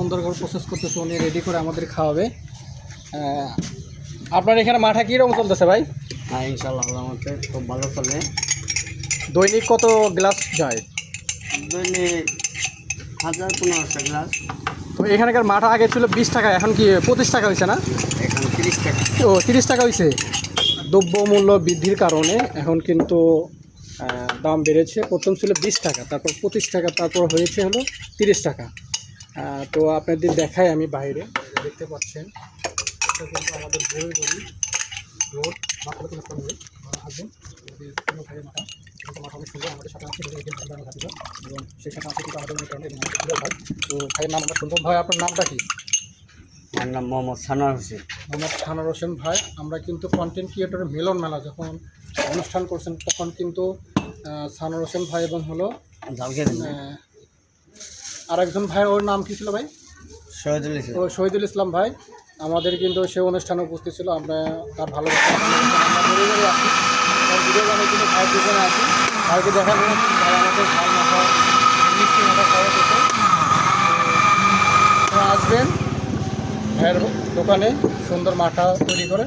সুন্দর করে প্রসেস করতেছে, উনি রেডি করে আমাদের খাওয়াবে। আপনার এখানে মাঠা কীরকম চলতেছে ভাই? হ্যাঁ, ইনশাল্লাহ আমাদের খুব ভালো চলে। দৈনিক কত গ্লাস যায়? দৈনিক 1000-1500 গ্লাস। তো এখানকার মাঠা আগে ছিল 20 টাকা, এখন কি 25 টাকা হয়েছে না? এখন 30 টাকা। ও 30 টাকা হয়েছে। দ্রব্যমূল্য বৃদ্ধির কারণে এখন কিন্তু দাম বেড়েছে। প্রথম ছিল 20 টাকা, তারপর 25 টাকা, তারপর হয়েছে হলো 30 টাকা। তো আপনাদের দেখাই আমি বাইরে, দেখতে পাচ্ছেন এটা কিন্তু আমাদের বই রোড আসবেন মাথা কিন্তু মাথা অনেক সুন্দর, আমাদের সাথে আছে এবং সেই সাথে আছে কিন্তু আমাদের ভাই। তো ভাইয়ের নাম আমরা শুনবো। ভাই আপনার নামটা কি? আমার নাম মোহাম্মদ সানোয়ার হোসেন। মোহাম্মদ সানোয়ার হোসেন ভাই। আমরা কিন্তু কন্টেন্ট ক্রিয়েটরের মিলন মেলা যখন অনুষ্ঠান করছেন তখন কিন্তু সানোয়ার হোসেন ভাই এবং হলো আরেকজন ভাই, ওর নাম কী ছিল ভাই? শহীদুল ইসলাম। ও শহীদুল ইসলাম ভাই আমাদের কিন্তু সে অনুষ্ঠানে উপস্থিত ছিল। আমরা তার ভালোবাসা আসি, ভিডিও বানিয়ে কিন্তু ভাই দুজনে আছি। ভাইকে দেখাবো ভাই আমাদের ঝাল মাথা মিষ্টি মাথা খাওয়া করতে আসবেন ভাইয়ের দোকানে সুন্দর মাঠা তৈরি করে।